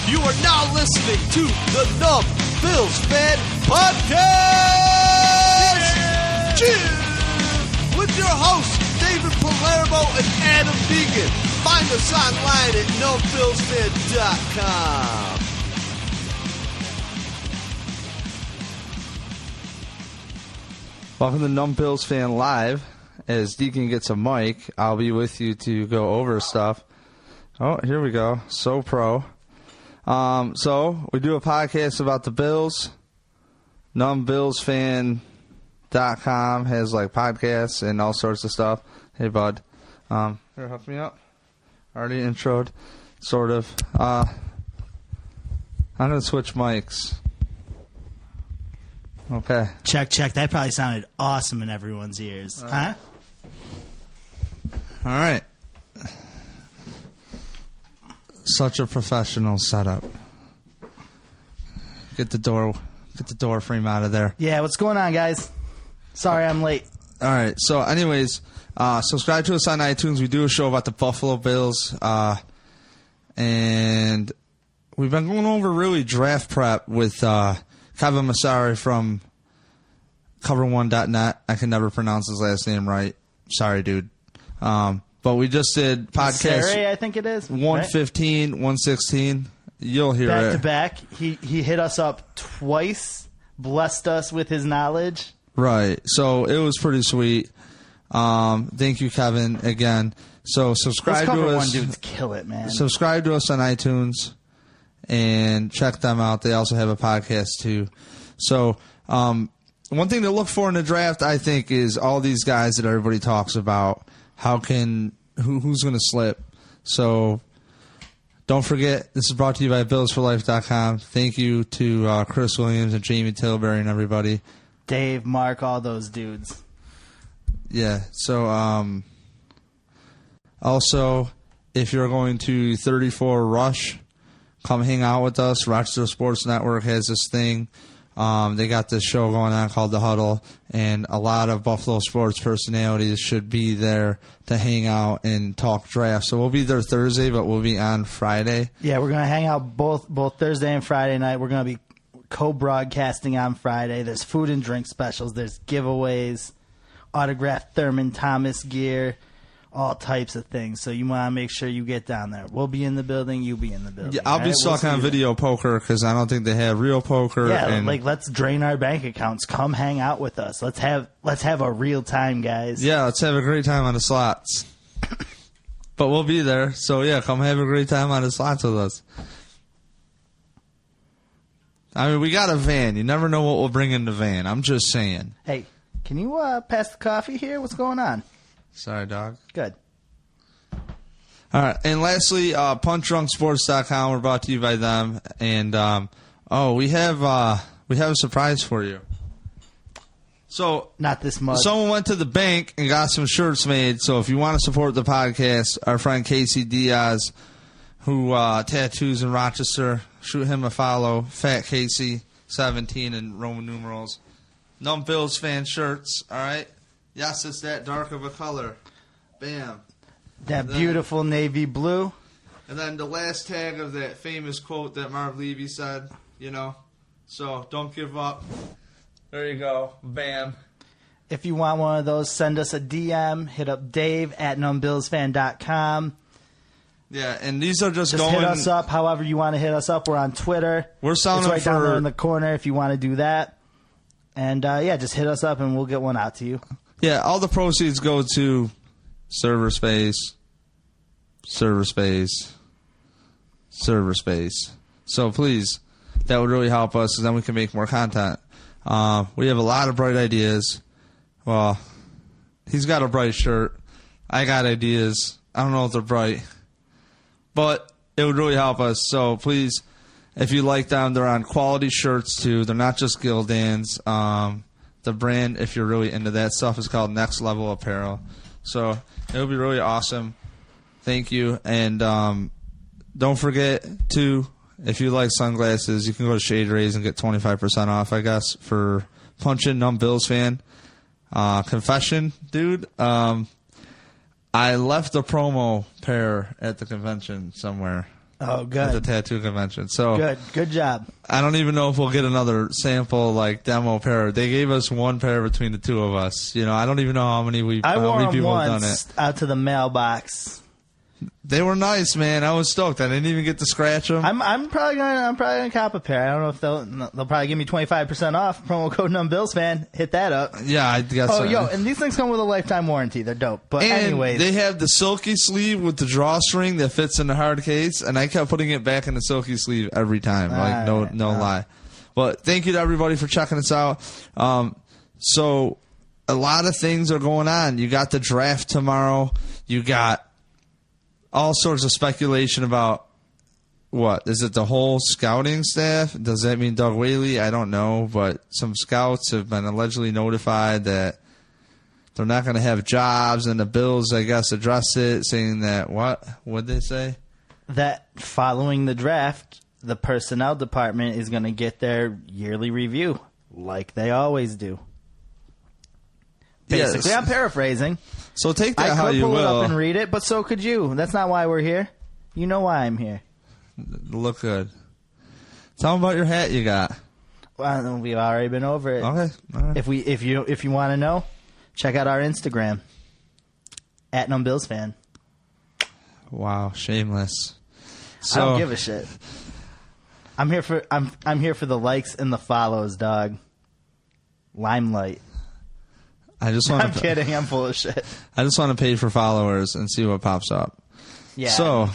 You are now listening to the Numb Bills Fan Podcast! Cheers! With your hosts, David Palermo and Adam Deegan. Find us online at numbbillsfan.com. Welcome to Numb Bills Fan Live. As Deacon gets a mic, I'll be with you to go over stuff. Oh, here we go. So pro. So we do a podcast about the Bills. NumbBillsFan.com has like podcasts and all sorts of stuff. Hey, bud. Here, help me up. Already introed, sort of. I'm going to switch mics. Okay. Check. That probably sounded awesome in everyone's ears. Huh? All right. Such a professional setup. Get the door frame out of there. Yeah, what's going on, guys? Sorry I'm late. All right. So, anyways, subscribe to us on iTunes. We do a show about the Buffalo Bills, and we've been going over really draft prep with Kevin Massari from Cover1.net. I can never pronounce his last name right. Sorry, dude. But we just did podcast. Massari, I think it is. 115, 116. You'll hear back it. To back. He hit us up twice, blessed us with his knowledge. Right. So it was pretty sweet. Thank you, Kevin, again. So subscribe to us. One dudes kill it, man. Subscribe to us on iTunes and check them out. They also have a podcast too. So one thing to look for in the draft, I think, is all these guys that everybody talks about. Who's going to slip? So don't forget, this is brought to you by BillsForLife.com. Thank you to Chris Williams and Jamie Tilbury and everybody. Dave, Mark, all those dudes. Yeah. So also, if you're going to 34 Rush, come hang out with us. ROC Sports Network has this thing. They got this show going on called The Huddle, and a lot of Buffalo sports personalities should be there to hang out and talk draft. So we'll be there Thursday, but we'll be on Friday. Yeah, we're going to hang out both Thursday and Friday night. We're going to be co-broadcasting on Friday. There's food and drink specials. There's giveaways, autographed Thurman Thomas gear, all types of things. So you want to make sure you get down there. We'll be in the building. You be in the building. Yeah, I'll be stuck on video poker because I don't think they have real poker. Yeah, let's drain our bank accounts. Come hang out with us. Let's have a real time, guys. Yeah, let's have a great time on the slots. But we'll be there. So yeah, come have a great time on the slots with us. I mean, we got a van. You never know what we'll bring in the van. I'm just saying. Hey, can you pass the coffee here? What's going on? Sorry, dog. Good. All right. And lastly, punchdrunksports.com. We're brought to you by them. And, we have a surprise for you. So, not this much. Someone went to the bank and got some shirts made. So if you want to support the podcast, our friend Casey Diaz, who tattoos in Rochester, shoot him a follow. Fat Casey, 17 in Roman numerals. Numb Bills Fan shirts. All right. Yes, it's that dark of a color. Bam. That beautiful navy blue. And then the last tag of that famous quote that Marv Levy said, So don't give up. There you go. Bam. If you want one of those, send us a DM. Hit up Dave at numbbillsfan.com. Yeah, and these are just hit us up however you want to hit us up. We're on Twitter. We're sounding it's right down there in the corner if you want to do that. And, just hit us up and we'll get one out to you. Yeah, all the proceeds go to server space. So please, that would really help us, and then we can make more content. We have a lot of bright ideas. Well, he's got a bright shirt. I got ideas. I don't know if they're bright. But it would really help us. So please, if you like them, they're on quality shirts too. They're not just Gildan's. The brand, if you're really into that stuff, is called Next Level Apparel. So it would be really awesome. Thank you. And don't forget to, if you like sunglasses, you can go to Shade Rays and get 25% off, I guess, for punching Numb Bills Fan. Confession, dude. I left a promo pair at the convention somewhere. Oh, good. At the tattoo convention. So Good job. I don't even know if we'll get another sample, like, demo pair. They gave us one pair between the two of us. You know, I don't even know how many people have done it. Out to the mailbox. They were nice, man. I was stoked. I didn't even get to scratch them. I'm probably gonna cop a pair. I don't know if they'll probably give me 25% off. Promo code Numb Bills Fan. Hit that up. Yeah, I guess. Oh, yo, and these things come with a lifetime warranty. They're dope. But and anyways, they have the silky sleeve with the drawstring that fits in the hard case, and I kept putting it back in the silky sleeve every time. Like no lie. But thank you to everybody for checking us out. So a lot of things are going on. You got the draft tomorrow. You got all sorts of speculation about what? Is it the whole scouting staff? Does that mean Doug Whaley? I don't know, but some scouts have been allegedly notified that they're not going to have jobs, and the Bills, I guess, addressed it, saying that what? What'd they say? That following the draft, the personnel department is going to get their yearly review, like they always do. Basically, yes. I'm paraphrasing. So take that how you will. I could pull it up and read it, but so could you. That's not why we're here. You know why I'm here. Look good. Tell them about your hat you got. Well, we've already been over it. Okay. All right. If you want to know, check out our Instagram at Numb Bills Fan. Wow, shameless. I don't give a shit. I'm here for the likes and the follows, dog. Limelight. I'm kidding. I'm full of shit. I just want to pay for followers and see what pops up. Yeah. So,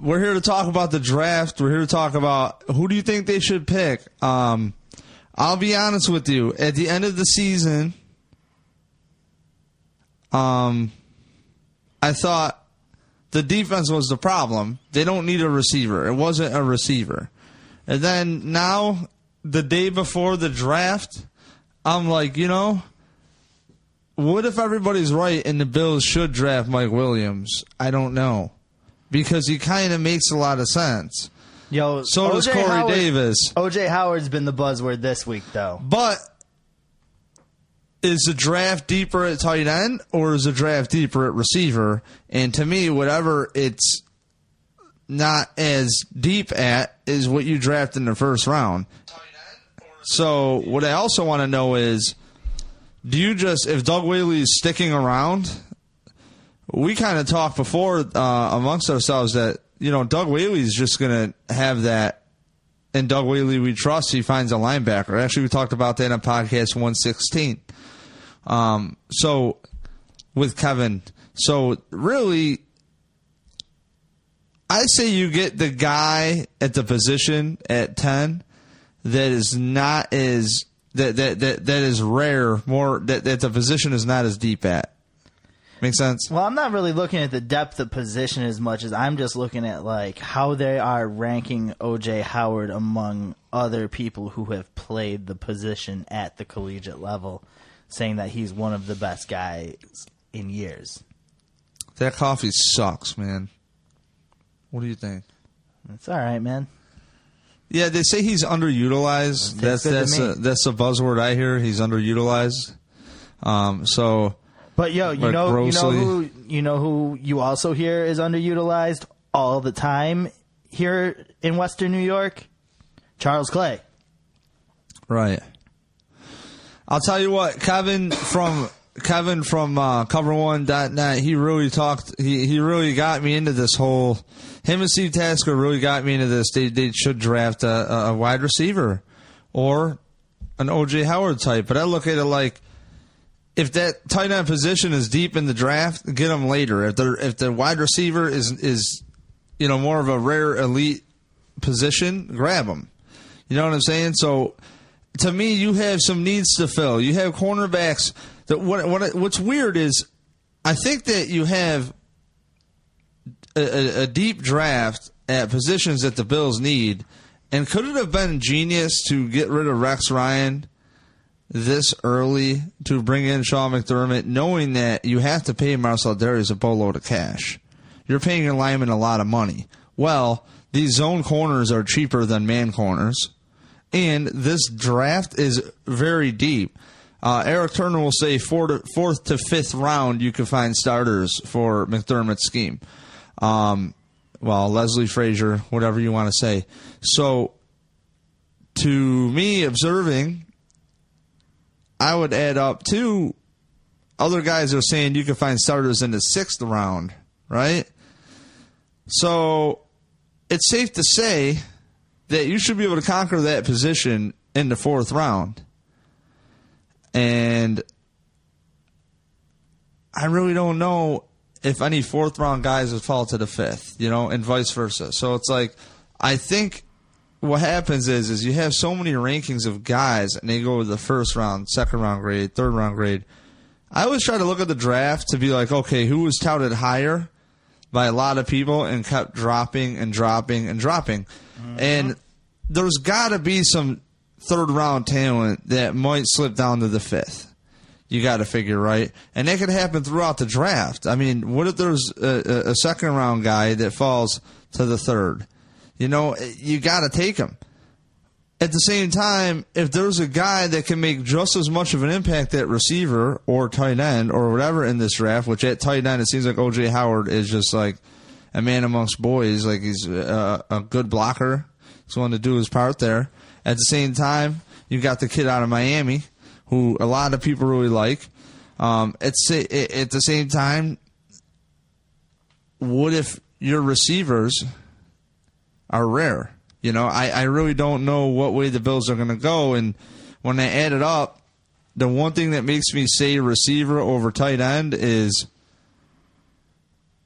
we're here to talk about the draft. We're here to talk about who do you think they should pick. I'll be honest with you. At the end of the season, I thought the defense was the problem. They don't need a receiver. It wasn't a receiver. And then now, the day before the draft, I'm like, what if everybody's right and the Bills should draft Mike Williams? I don't know. Because he kind of makes a lot of sense. So does Corey Davis. O.J. Howard's been the buzzword this week, though. But is the draft deeper at tight end or is the draft deeper at receiver? And to me, whatever it's not as deep at is what you draft in the first round. So what I also want to know is, if Doug Whaley is sticking around, we kind of talked before amongst ourselves that, Doug Whaley is just going to have that, and Doug Whaley we trust, he finds a linebacker. Actually, we talked about that on podcast 116. So, with Kevin. So, really, I say you get the guy at the position at 10 that is not as... That is rare, that the position is not as deep at. Make sense? Well, I'm not really looking at the depth of position as much as I'm just looking at how they are ranking O.J. Howard among other people who have played the position at the collegiate level, saying that he's one of the best guys in years. That coffee sucks, man. What do you think? It's all right, man. Yeah, they say he's underutilized. That's a buzzword I hear. He's underutilized. But you know who you also hear is underutilized all the time here in Western New York? Charles Clay. Right. I'll tell you what, Kevin from cover1.net, he really talked. He really got me into this whole. Him and Steve Tasker really got me into this. They should draft a wide receiver or an O.J. Howard type. But I look at it like, if that tight end position is deep in the draft, get them later. If the wide receiver is more of a rare elite position, grab them. You know what I'm saying? So to me, you have some needs to fill. You have cornerbacks. What's weird is I think that you have a deep draft at positions that the Bills need, and could it have been genius to get rid of Rex Ryan this early to bring in Sean McDermott, knowing that you have to pay Marcel Darius a boatload of cash? You're paying your lineman a lot of money. Well, these zone corners are cheaper than man corners, and this draft is very deep. Eric Turner will say fourth to fifth round you can find starters for McDermott's scheme. Leslie Frazier, whatever you want to say. So, to me, observing, I would add up two other guys are saying you can find starters in the sixth round, right? So, it's safe to say that you should be able to conquer that position in the fourth round. And I really don't know if any fourth round guys would fall to the fifth, and vice versa. So it's like, I think what happens is you have so many rankings of guys and they go to the first round, second round grade, third round grade. I always try to look at the draft to be like, okay, who was touted higher by a lot of people and kept dropping and dropping and dropping. Mm-hmm. And there's got to be some third round talent that might slip down to the fifth. You got to figure, right? And that could happen throughout the draft. I mean, what if there's a second round guy that falls to the third? You got to take him. At the same time, if there's a guy that can make just as much of an impact at receiver or tight end or whatever in this draft, which at tight end it seems like O.J. Howard is just like a man amongst boys. Like he's a good blocker. He's willing to do his part there. At the same time, you got the kid out of Miami, who a lot of people really like. At the same time, what if your receivers are rare? I really don't know what way the Bills are going to go. And when I add it up, the one thing that makes me say receiver over tight end is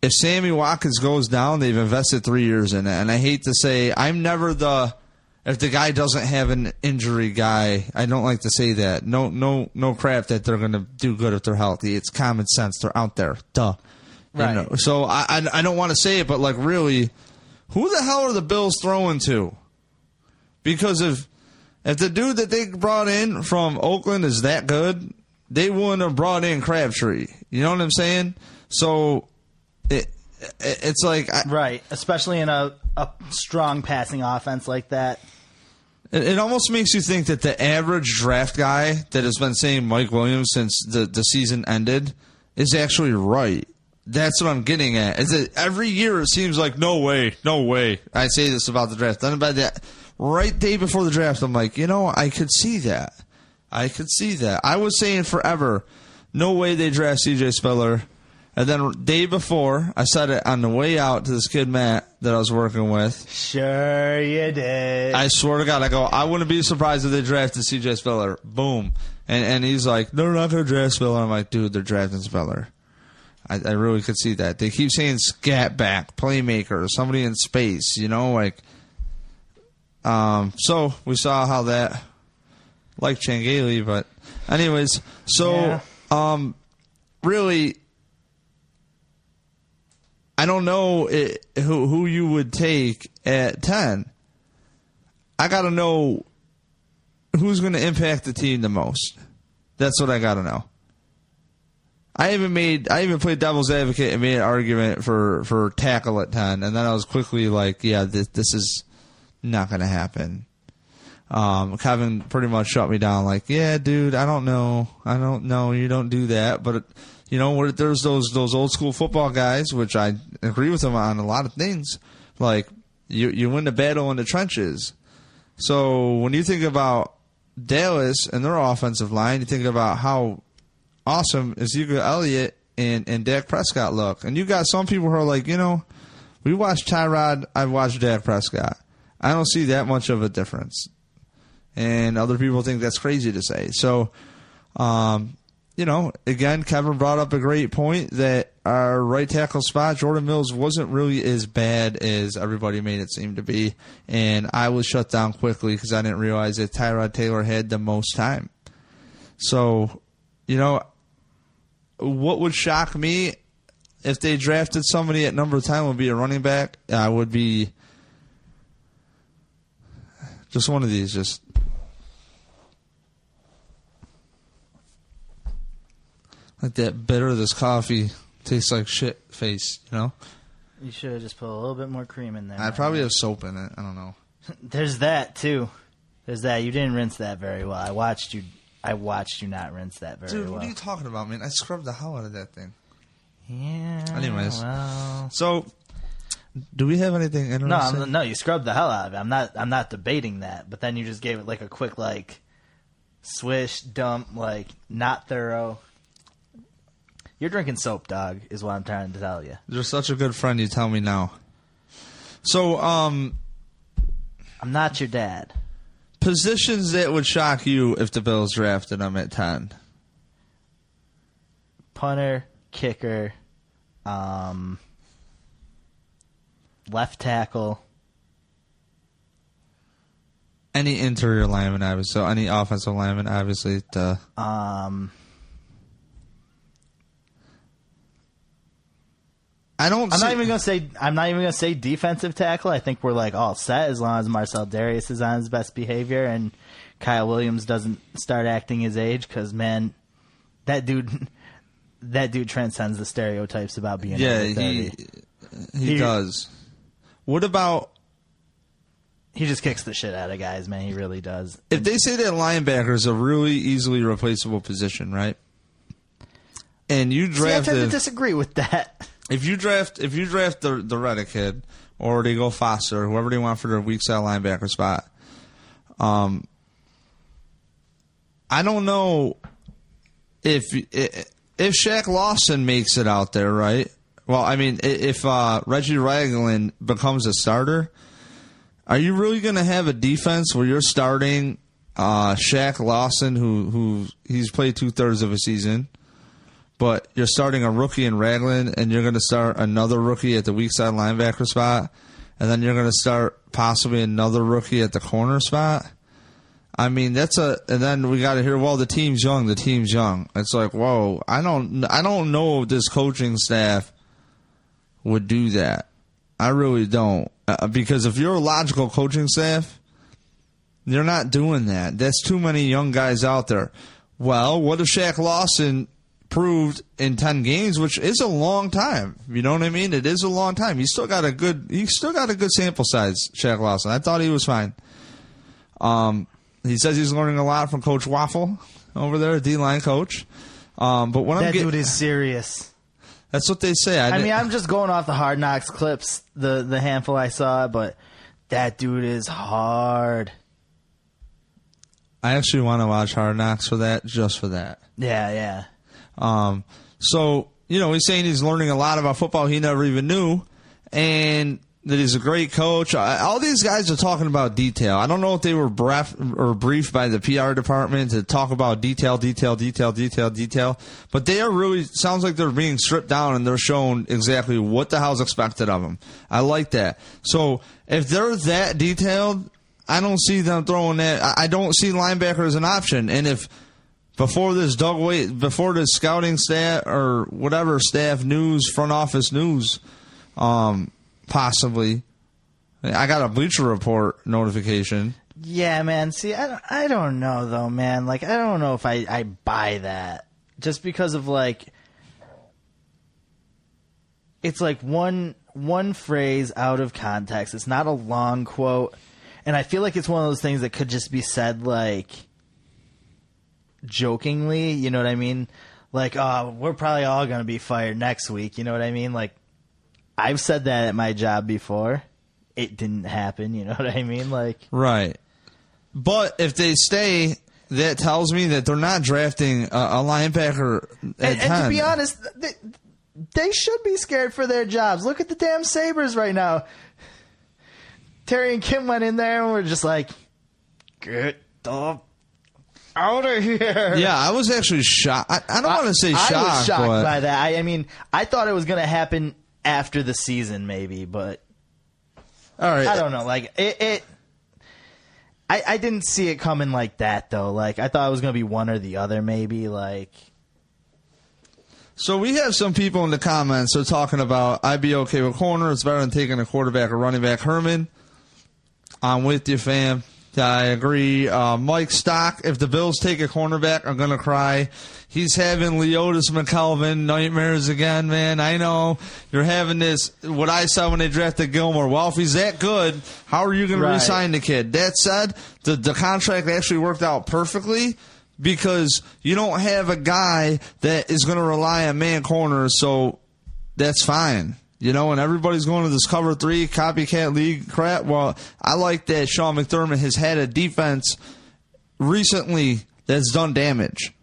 if Sammy Watkins goes down, they've invested 3 years in it. And I hate to say, I'm never if the guy doesn't have an injury guy, I don't like to say that. No crap that they're going to do good if they're healthy. It's common sense. They're out there. Duh. Right. So I don't want to say it, but like really, who the hell are the Bills throwing to? Because if the dude that they brought in from Oakland is that good, they wouldn't have brought in Crabtree. You know what I'm saying? So it's like right, especially in a strong passing offense like that. It almost makes you think that the average draft guy that has been saying Mike Williams since the season ended is actually right. That's what I'm getting at. Is that every year it seems like no way. I say this about the draft. Then by that right day before the draft, I'm like, I could see that. I was saying forever, no way they draft C.J. Spiller. And then day before, I said it on the way out to this kid, Matt, that I was working with. Sure you did. I swear to God, I wouldn't be surprised if they drafted C.J. Spiller. Boom. And he's like, they're not going to draft Spiller. I'm like, dude, they're drafting Spiller. I really could see that. They keep saying scat back, playmaker, somebody in space, so we saw how that, like Changeli, but anyways, so, yeah. Really, I don't know who you would take at 10. I got to know who's going to impact the team the most. That's what I got to know. I even played devil's advocate and made an argument for tackle at 10, and then I was quickly like, yeah, this is not going to happen. Kevin pretty much shut me down like, yeah, dude, I don't know. You don't do that. But, there's those old school football guys, which I agree with them on a lot of things. Like, you win the battle in the trenches. So when you think about Dallas and their offensive line, you think about how awesome Ezekiel Elliott and Dak Prescott look. And you got some people who are like, we watched Tyrod, I've watched Dak Prescott. I don't see that much of a difference. And other people think that's crazy to say. So, again, Kevin brought up a great point that our right tackle spot, Jordan Mills, wasn't really as bad as everybody made it seem to be. And I was shut down quickly because I didn't realize that Tyrod Taylor had the most time. So, what would shock me if they drafted somebody at number 10 would be a running back. Would be just one of these. Just like that bitter, this coffee tastes like shit face, You should have just put a little bit more cream in there. I'd probably have soap in it. I don't know. There's that, too. You didn't rinse that very well. I watched you I watched you not rinse that very well. Dude, what are you talking about, man? I scrubbed the hell out of that thing. Yeah. Anyways, well. so do we have anything interesting? No, you scrubbed the hell out of it. I'm not debating that. But then you just gave it like a quick like swish, dump, like not thorough. You're drinking soap, dog, is what I'm trying to tell you. You're such a good friend. You tell me now. So, I'm not your dad. Positions that would shock you if the Bills drafted them at 10. Punter, kicker, left tackle. Any interior lineman, obviously. So any offensive lineman, obviously. I'm not even gonna say defensive tackle. I think we're like all set as long as Marcel Darius is on his best behavior and Kyle Williams doesn't start acting his age. Because man, that dude transcends the stereotypes about being. Yeah, he does. What about? He just kicks the shit out of guys, man. He really does. If they say that linebacker is a really easily replaceable position, right? And you drafted. I tend to disagree with that. If you draft the Reddick kid or they go Foster, whoever they want for their weak side linebacker spot, I don't know if Shaq Lawson makes it out there, right? Well, I mean, if Reggie Ragland becomes a starter, are you really going to have a defense where you're starting Shaq Lawson, who he's played 2/3 of a season? But you're starting a rookie in Ragland, and you're going to start another rookie at the weak side linebacker spot, and then you're going to start possibly another rookie at the corner spot. I mean, and then we got to hear, well, the team's young. It's like, whoa, I don't know if this coaching staff would do that. I really don't, because if you're a logical coaching staff, you're not doing that. That's too many young guys out there. Well, what if Shaq Lawson proved in 10 games, which is a long time. You know what I mean? It is a long time. He's still got a good sample size, Shaq Lawson. I thought he was fine. He says he's learning a lot from Coach Waffle over there, D-line coach. But when that dude is serious. That's what they say. I mean, I'm just going off the Hard Knocks clips, the handful I saw, but that dude is hard. I actually want to watch Hard Knocks for that, just for that. Yeah. So, he's saying he's learning a lot about football he never even knew, and that he's a great coach. All these guys are talking about detail. I don't know if they were briefed by the PR department to talk about detail, but they are really, sounds like they're being stripped down and they're shown exactly what the hell's expected of them. I like that. So if they're that detailed, I don't see them throwing that. I don't see linebacker as an option. And if before this scouting staff or whatever staff news, front office news, possibly, I got a Bleacher Report notification. Yeah, man. See, I don't know though, man. Like, I don't know if I buy that, just because of like, it's like one phrase out of context. It's not a long quote, and I feel like it's one of those things that could just be said like jokingly, you know what I mean? Like, oh, we're probably all going to be fired next week, you know what I mean? Like, I've said that at my job before. It didn't happen, you know what I mean? Like, right. But if they stay, that tells me that they're not drafting a linebacker at 10. And to be honest, they should be scared for their jobs. Look at the damn Sabres right now. Terry and Kim went in there and were just like, get the out of here. Yeah, I was actually shocked. I don't want to say shocked. I was shocked by that. I mean, I thought it was going to happen after the season, maybe, but all right. I don't know. Like I didn't see it coming like that, though. Like, I thought it was going to be one or the other, maybe. Like, so we have some people in the comments who are talking about I'd be okay with corner. It's better than taking a quarterback or running back. Herman, I'm with you, fam. I agree. Mike Stock, if the Bills take a cornerback, I'm going to cry. He's having Leotis McKelvin nightmares again, man. I know you're having this, what I saw when they drafted Gilmore. Well, if he's that good, how are you going to re-sign the kid? That said, the contract actually worked out perfectly because you don't have a guy that is going to rely on man corners, so that's fine. You know, and everybody's going to this cover 3 copycat league crap. Well, I like that Sean McDermott has had a defense recently that's done damage.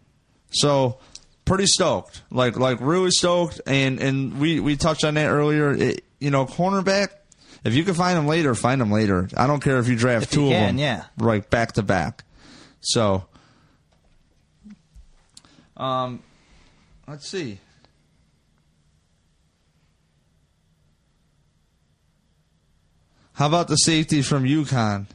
So, pretty stoked. Like really stoked. And we touched on that earlier. Cornerback, if you can find them later, find them later. I don't care if you draft two of them. Yeah. Right, back to back. So, let's see. How about the safety from UConn?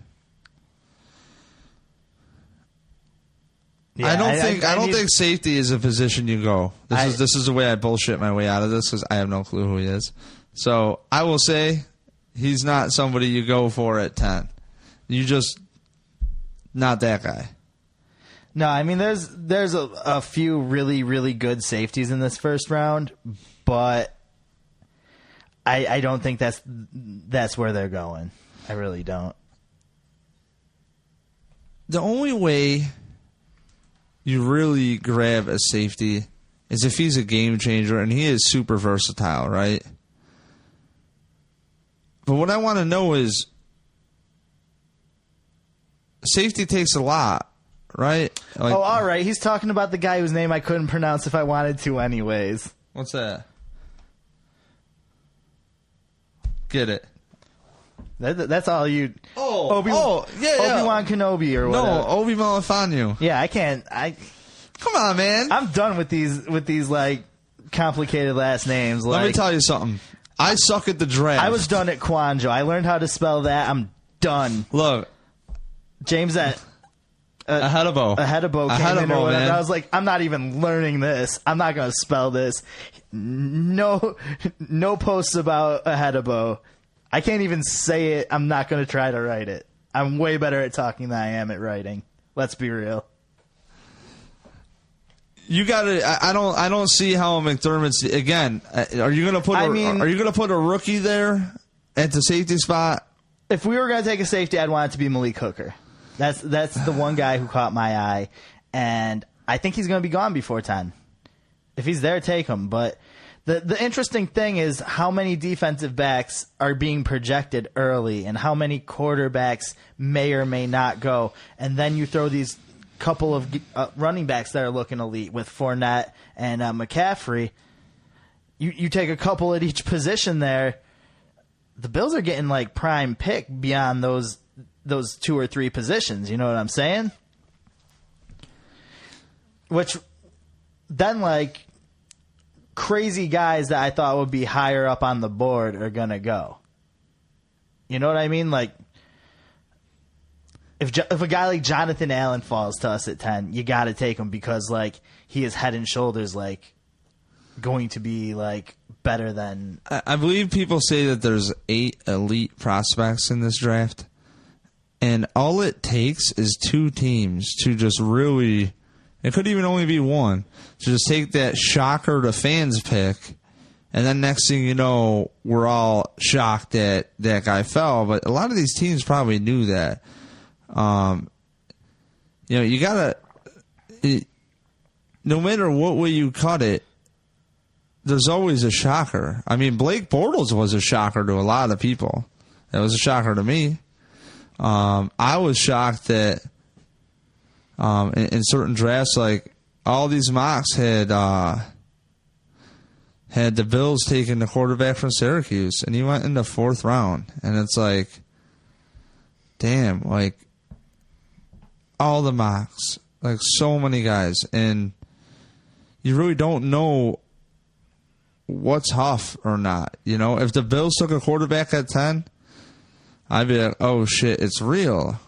Yeah, I don't think safety is a position you go. This is the way I bullshit my way out of this because I have no clue who he is. So I will say he's not somebody you go for at 10. You just not that guy. No, I mean there's a few really, really good safeties in this first round, but I don't think that's where they're going. I really don't. The only way you really grab a safety is if he's a game changer, and he is super versatile, right? But what I want to know is safety takes a lot, right? All right. He's talking about the guy whose name I couldn't pronounce if I wanted to anyways. What's that? Get it. That's all you... Obi-Wan Kenobi or whatever. No, Obi Melifonwu. Yeah, I can't... Come on, man. I'm done with these like complicated last names. Let me tell you something. I suck at the draft. I was done at Kwanjo. I learned how to spell that. I'm done. Look, James at Ahedebo came in or whatever. Man. I was like, I'm not even learning this. I'm not going to spell this. No posts about Ahedebo. I can't even say it. I'm not going to try to write it. I'm way better at talking than I am at writing. Let's be real. You got to. I don't see how McDermott's again. Are you going to put? Are you going to put a rookie there at the safety spot? If we were going to take a safety, I'd want it to be Malik Hooker. That's the one guy who caught my eye, and I think he's going to be gone before 10. If he's there, take him. But the interesting thing is how many defensive backs are being projected early, and how many quarterbacks may or may not go, and then you throw these couple of running backs that are looking elite with Fournette and McCaffrey. You take a couple at each position there. The Bills are getting like prime pick beyond those 2 or 3 positions. You know what I'm saying? Which then like crazy guys that I thought would be higher up on the board are gonna go. You know what I mean? Like if a guy like Jonathan Allen falls to us at 10, you got to take him because like he is head and shoulders like going to be like better than. I believe people say that there's 8 elite prospects in this draft, and all it takes is 2 teams to just really. It could even only be one to just take that shocker to fans pick, and then next thing you know, we're all shocked that that guy fell. But a lot of these teams probably knew that. You gotta. No matter what way you cut it, there's always a shocker. I mean, Blake Bortles was a shocker to a lot of people. That was a shocker to me. I was shocked that in certain drafts, like all these mocks had the Bills taking the quarterback from Syracuse, and he went in the 4th round, and it's like, damn, like all the mocks, like so many guys, and you really don't know what's huff or not. You know, if the Bills took a quarterback at 10, I'd be like, oh shit, it's real.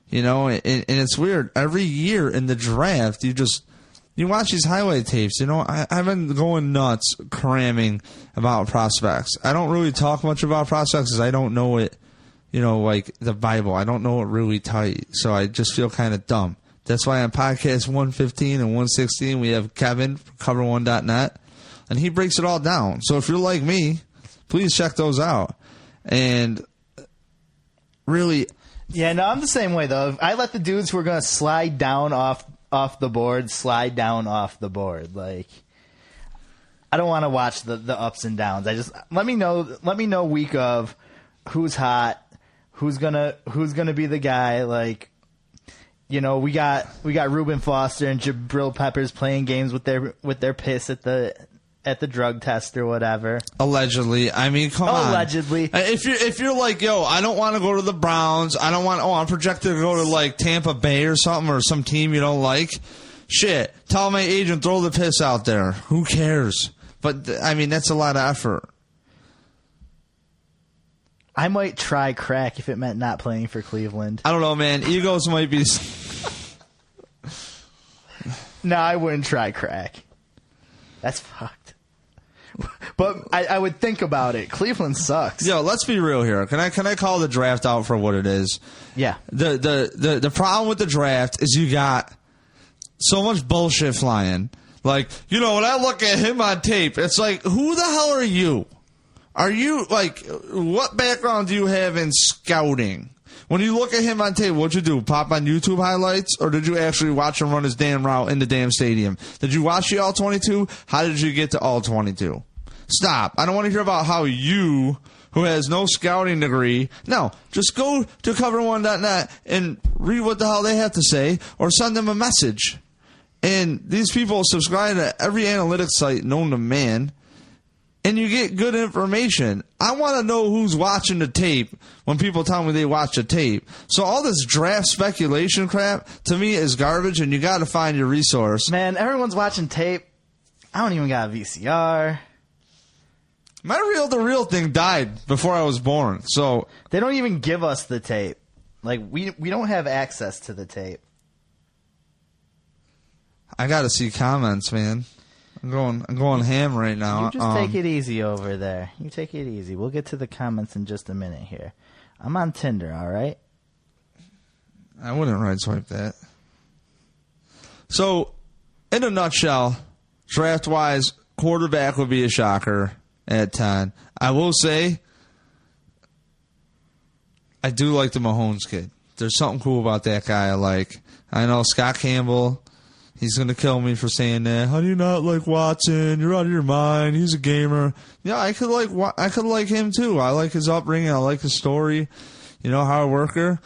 You know, and it's weird. Every year in the draft, you watch these highlight tapes. You know, I've been going nuts cramming about prospects. I don't really talk much about prospects because I don't know it, you know, like the Bible. I don't know it really tight. So I just feel kind of dumb. That's why on podcast 115 and 116, we have Kevin from cover1.net, and he breaks it all down. So if you're like me, please check those out. And really... Yeah, no, I'm the same way, though. I let the dudes who are going to slide down off off the board, slide down off the board. Like, I don't want to watch the ups and downs. I just let me know week of who's hot, who's gonna be the guy. Like, you know, we got Reuben Foster and Jabril Peppers playing games with their piss at the drug test or whatever. Allegedly. I mean, come on. Allegedly. If you're like, yo, I don't want to go to the Browns. I'm projected to go to like Tampa Bay or something, or some team you don't like. Shit. Tell my agent, throw the piss out there. Who cares? But, I mean, that's a lot of effort. I might try crack if it meant not playing for Cleveland. I don't know, man. Egos might be... No, I wouldn't try crack. That's fucked. But I would think about it. Cleveland sucks. Yo, let's be real here. Can I call the draft out for what it is? Yeah. The problem with the draft is you got so much bullshit flying. Like, you know, when I look at him on tape, it's like, who the hell are you? Are you, like, what background do you have in scouting? When you look at him on tape, what'd you do? Pop on YouTube highlights? Or did you actually watch him run his damn route in the damn stadium? Did you watch the All-22? How did you get to All-22? Stop. I don't want to hear about how you, who has no scouting degree, no, just go to cover1.net and read what the hell they have to say, or send them a message. And these people subscribe to every analytics site known to man, and you get good information. I want to know who's watching the tape when people tell me they watch the tape. So all this draft speculation crap, to me, is garbage, and you got to find your resource. Man, everyone's watching tape. I don't even got a VCR. My reel-to-reel thing died before I was born, so... They don't even give us the tape. Like, we don't have access to the tape. I got to see comments, man. I'm going ham right now. You just take it easy over there. You take it easy. We'll get to the comments in just a minute here. I'm on Tinder, all right? I wouldn't right swipe that. So, in a nutshell, draft-wise, quarterback would be a shocker at 10. I will say, I do like the Mahomes kid. There's something cool about that guy I like. I know Scott Campbell... He's going to kill me for saying that. How do you not like Watson? You're out of your mind. He's a gamer. Yeah, I could like him too. I like his upbringing. I like his story. You know, hard worker.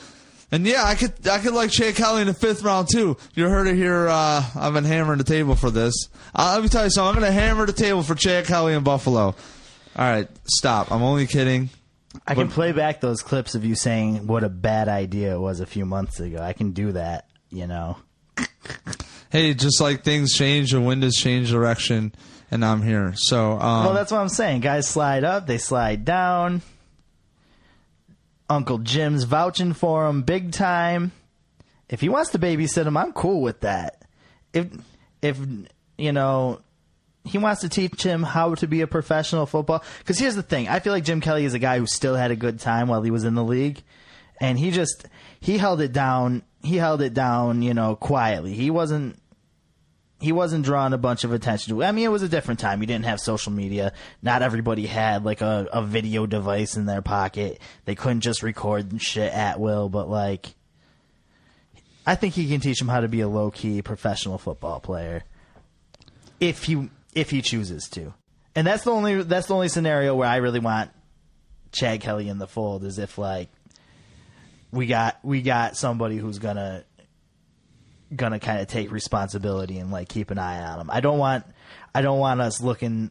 And yeah, I could like Chad Kelly in the 5th round too. You heard it here. I've been hammering the table for this. Let me tell you something. I'm going to hammer the table for Chad Kelly in Buffalo. All right, stop. I'm only kidding. I can play back those clips of you saying what a bad idea it was a few months ago. I can do that, you know. Hey, just like things change, the wind has changed direction, and I'm here. So, well, that's what I'm saying. Guys slide up, they slide down. Uncle Jim's vouching for him big time. If he wants to babysit him, I'm cool with that. If you know, he wants to teach him how to be a professional football. Because here's the thing. I feel like Jim Kelly is a guy who still had a good time while he was in the league. And he held it down. He held it down, you know, quietly. He wasn't drawing a bunch of attention to it. I mean, it was a different time. You didn't have social media. Not everybody had like a video device in their pocket. They couldn't just record shit at will. But like, I think he can teach him how to be a low key professional football player if he chooses to. And that's the only scenario where I really want Chad Kelly in the fold, is if like we got somebody who's gonna kind of take responsibility and like keep an eye on him. I don't want us looking,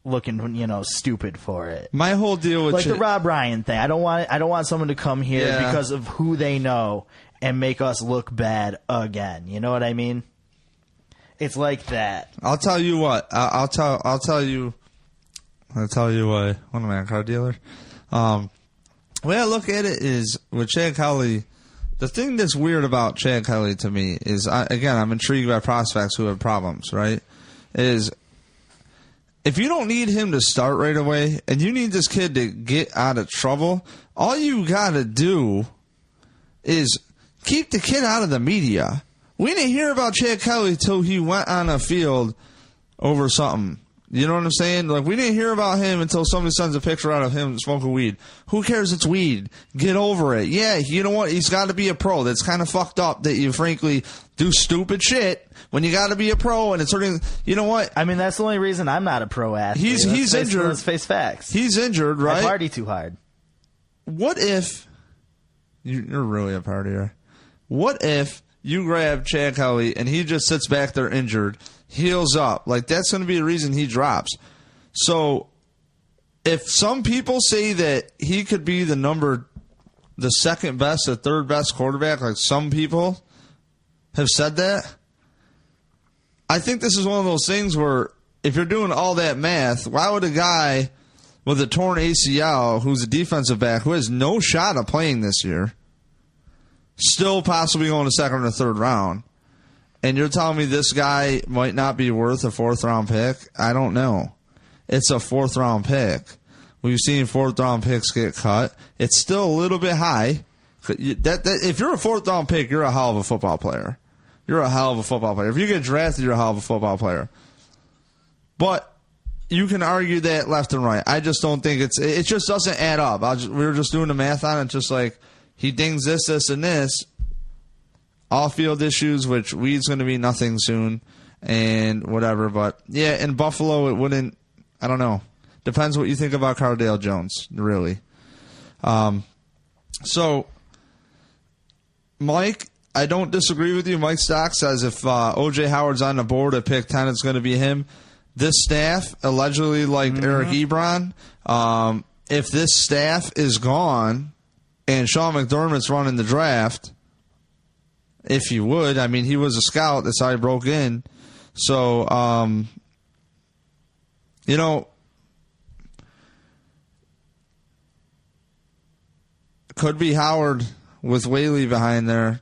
you know, stupid for it. My whole deal with like the Rob Ryan thing. I don't want someone to come here because of who they know and make us look bad again. You know what I mean? It's like that. I'll tell you what. I'll tell you what. What am I, a car dealer? The way I look at it is with Chad Kelly. The thing that's weird about Chad Kelly to me is, I'm intrigued by prospects who have problems, right? Is if you don't need him to start right away and you need this kid to get out of trouble, all you got to do is keep the kid out of the media. We didn't hear about Chad Kelly till he went on a field over something. You know what I'm saying? Like, we didn't hear about him until somebody sends a picture out of him smoking weed. Who cares? It's weed. Get over it. Yeah, you know what? He's got to be a pro. That's kind of fucked up that you, frankly, do stupid shit when you got to be a pro and it's hurting. You know what? I mean, that's the only reason I'm not a pro athlete. He's injured. Let's face facts. He's injured, right? I party too hard. What if... You're really a partier. What if you grab Chad Kelly and he just sits back there injured, heals up? Like, that's going to be the reason he drops. So, if some people say that he could be the second best or third best quarterback, like some people have said that, I think this is one of those things where if you're doing all that math, why would a guy with a torn ACL who's a defensive back who has no shot of playing this year still possibly going to second or third round? And you're telling me this guy might not be worth a fourth-round pick? I don't know. It's a fourth-round pick. We've seen fourth-round picks get cut. It's still a little bit high. If you're a fourth-round pick, you're a hell of a football player. You're a hell of a football player. If you get drafted, you're a hell of a football player. But you can argue that left and right. I just don't think it just doesn't add up. We were just doing the math on it, just like he dings this, and this. Off-field issues, which weed's going to be nothing soon, and whatever. But, yeah, in Buffalo, it wouldn't, I don't know. Depends what you think about Cardale Jones, really. So, Mike, I don't disagree with you. Mike Stock says if O.J. Howard's on the board at pick 10, it's going to be him. This staff allegedly liked Eric Ebron. If this staff is gone and Sean McDermott's running the draft, if he would, I mean, he was a scout. That's how he broke in. So, you know, could be Howard with Whaley behind there.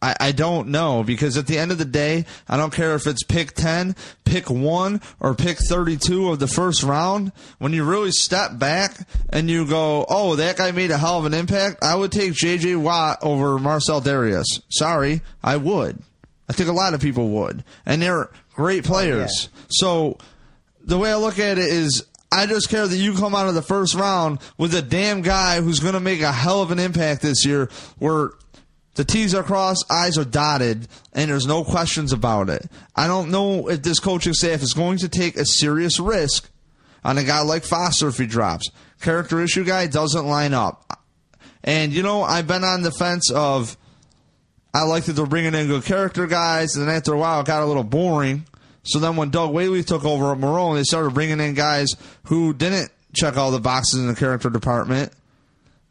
I don't know, because at the end of the day, I don't care if it's pick 10, pick 1, or pick 32 of the first round. When you really step back and you go, oh, that guy made a hell of an impact, I would take J.J. Watt over Marcel Darius. Sorry, I would. I think a lot of people would. And they're great players. Yeah. So the way I look at it is, I just care that you come out of the first round with a damn guy who's going to make a hell of an impact this year, where the T's are crossed, I's are dotted, and there's no questions about it. I don't know if this coaching staff is going to take a serious risk on a guy like Foster if he drops. Character issue guy doesn't line up. And, you know, I've been on the fence of, I like that they're bringing in good character guys, and then after a while it got a little boring. So then when Doug Whaley took over at Marone, they started bringing in guys who didn't check all the boxes in the character department,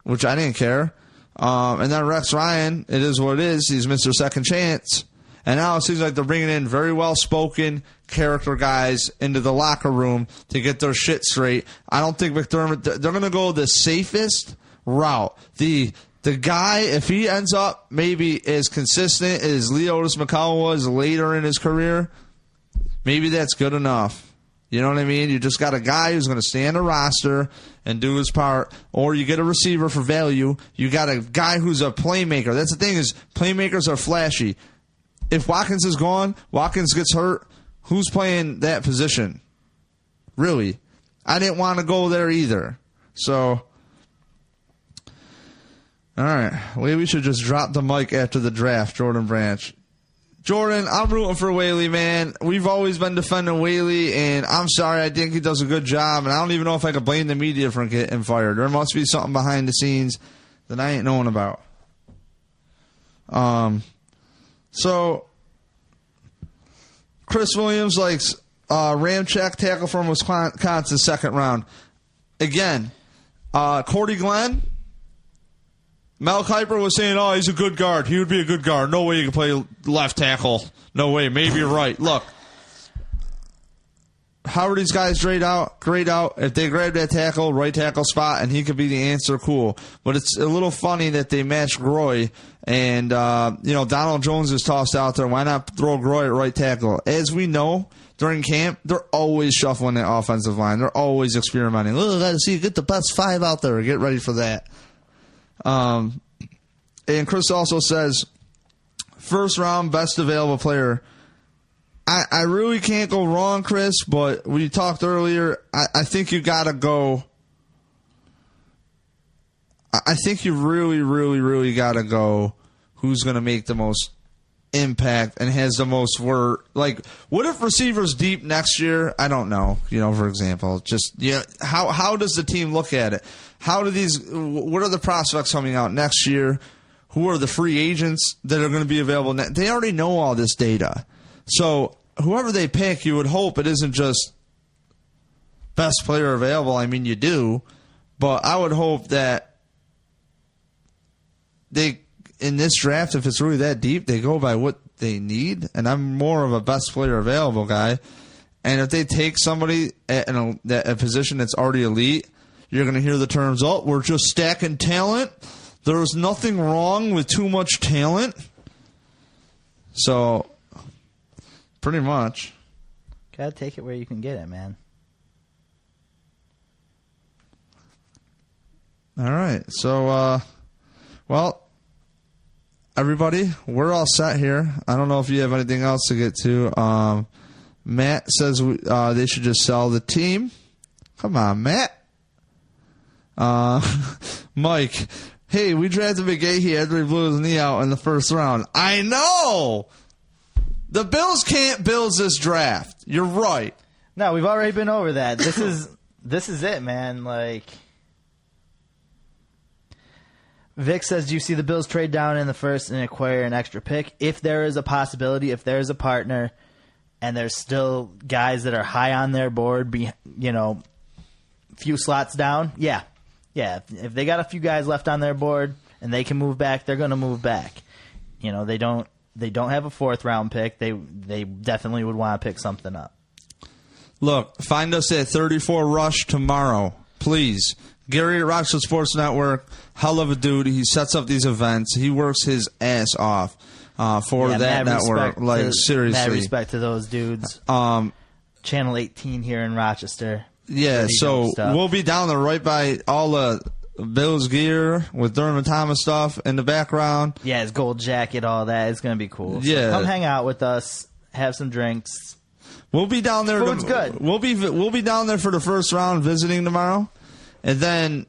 which I didn't care. And then Rex Ryan, it is what it is. He's Mr. Second Chance. And now it seems like they're bringing in very well-spoken character guys into the locker room to get their shit straight. I don't think McDermott, they're going to go the safest route. The guy, if he ends up maybe as consistent as Leotis McCollum was later in his career, maybe that's good enough. You know what I mean? You just got a guy who's going to stay on the roster and do his part, or you get a receiver for value. You got a guy who's a playmaker. That's the thing, is playmakers are flashy. If Watkins is gone, Watkins gets hurt, who's playing that position? Really? I didn't want to go there either. So, all right. Maybe we should just drop the mic after the draft, Jordan Branch. Jordan, I'm rooting for Whaley, man. We've always been defending Whaley, and I'm sorry, I think he does a good job, and I don't even know if I could blame the media for getting fired. There must be something behind the scenes that I ain't knowing about. So, Chris Williams likes Ramchek, tackle from Wisconsin, second round. Again, Cordy Glenn, Mel Kiper was saying, oh, he's a good guard. He would be a good guard. No way you can play left tackle. No way. Maybe you're right. Look, how are these guys grayed out? If they grab that tackle, right tackle spot, and he could be the answer, cool. But it's a little funny that they match Groy, and, Donald Jones is tossed out there. Why not throw Groy at right tackle? As we know, during camp, they're always shuffling that offensive line. They're always experimenting. Oh, got to see, get the best 5 out there. Get ready for that. And Chris also says, first round, best available player. I really can't go wrong, Chris, but we talked earlier, I think you got to go. I think you really, really, really got to go who's going to make the most impact and has the most word. Like, what if receivers deep next year? I don't know. For example, how does the team look at it? What are the prospects coming out next year? Who are the free agents that are going to be available? They already know all this data. So whoever they pick, you would hope it isn't just best player available. I mean, you do. But I would hope that they, in this draft, if it's really that deep, they go by what they need. And I'm more of a best player available guy. And if they take somebody at a position that's already elite, you're going to hear the terms, we're just stacking talent. There's nothing wrong with too much talent. So, pretty much. Gotta take it where you can get it, man. All right. So, everybody, we're all set here. I don't know if you have anything else to get to. Matt says they should just sell the team. Come on, Matt. Mike, hey, we drafted McGahee after he blew his knee out in the first round. I know! The Bills can't build this draft. You're right. No, we've already been over that. This is it, man. Like, Vic says, do you see the Bills trade down in the first and acquire an extra pick? If there is a possibility, if there is a partner, and there's still guys that are high on their board, few slots down, yeah. If they got a few guys left on their board and they can move back, they're going to move back. They don't have a 4th round pick. They definitely would want to pick something up. Look, find us at 34 Rush tomorrow, please. Gary at ROC Sports Network, hell of a dude. He sets up these events. He works his ass off for that network. Seriously. Mad respect to those dudes. Channel 18 here in Rochester. Yeah, so we'll be down there right by all the Bills gear with Thurman Thomas stuff in the background. Yeah, his gold jacket, all that. It's going to be cool. Yeah. So come hang out with us, have some drinks. We'll be down there. Food's good. We'll be down there for the first round visiting tomorrow. And then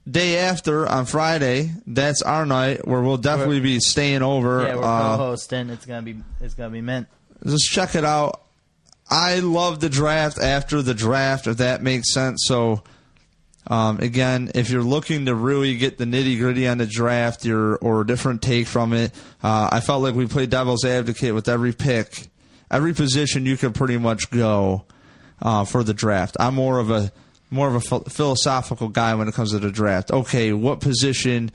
day after, on Friday, that's our night where we'll definitely be staying over. Yeah, we're co-hosting. It's gonna be mint. Just check it out. I love the draft after the draft, if that makes sense. So, again, if you're looking to really get the nitty-gritty on the draft or a different take from it, I felt like we played devil's advocate with every pick. Every position you could pretty much go for the draft. I'm more of a philosophical guy when it comes to the draft. Okay, what position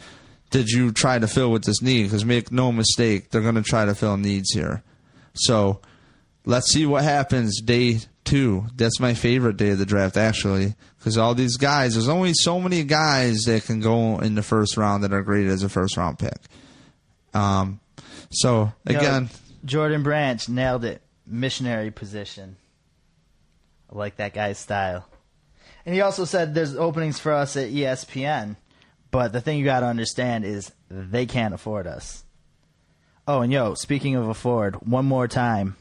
did you try to fill with this need? Because make no mistake, they're going to try to fill needs here. So let's see what happens day 2. That's my favorite day of the draft, actually, because all these guys, there's only so many guys that can go in the first round that are graded as a first-round pick. So, again... Jordan Branch nailed it. Missionary position. I like that guy's style. And he also said there's openings for us at ESPN, but the thing you got to understand is they can't afford us. Oh, and speaking of afford, one more time.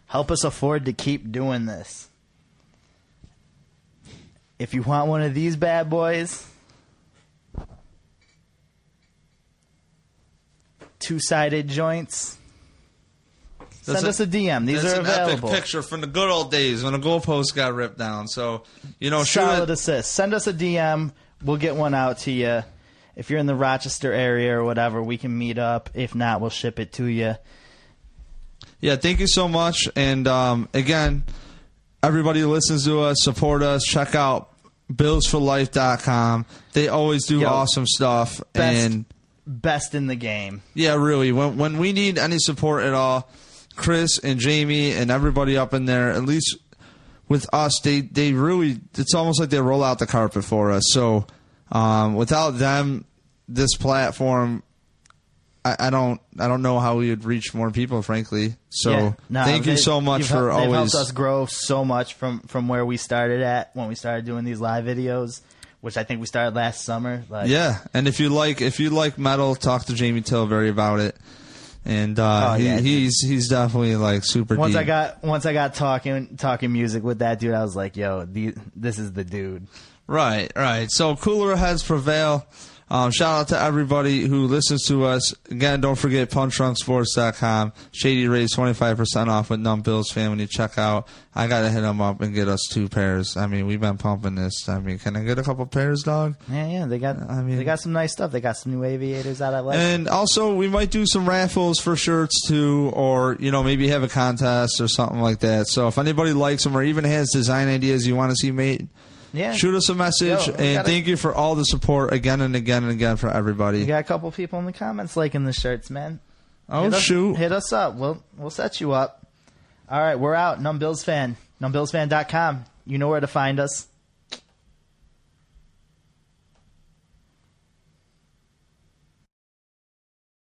Help us afford to keep doing this. If you want one of these bad boys, 2-sided joints, send us a DM. These are available. Epic picture from the good old days when the goalpost got ripped down. So, solid assist. Send us a DM. We'll get one out to you. If you're in the Rochester area or whatever, we can meet up. If not, we'll ship it to you. Yeah, thank you so much. And, again, everybody who listens to us, support us. Check out BillsForLife.com. They always do awesome stuff. Best in the game. Yeah, really. When we need any support at all, Chris and Jamie and everybody up in there, at least with us, they really, it's almost like they roll out the carpet for us. So without them, this platform, I don't know how we would reach more people, frankly. So thank you so much for always. They've helped us grow so much from where we started at when we started doing these live videos, which I think we started last summer. Yeah, and if you like metal, talk to Jamie Tilbury about it. And yeah, he's definitely like super once deep. Once I got talking music with that dude, I was like, yo, this is the dude. Right. So cooler heads prevail. Shout out to everybody who listens to us. Again, don't forget punchdrunksports.com. Shady Rays 25% off with Numb Bills Fan when you check out. I got to hit them up and get us 2 pairs. I mean, we've been pumping this. I mean, can I get a couple pairs, dog? Yeah. They got some nice stuff. They got some new aviators out I like. And also, we might do some raffles for shirts too, or maybe have a contest or something like that. So if anybody likes them or even has design ideas you want to see made, shoot us a message. And thank you for all the support again and again and again for everybody. You got a couple people in the comments liking the shirts, man. Shoot. Hit us up. We'll set you up. All right, we're out. Numb Bills Fan. NumbBillsFan.com. You know where to find us.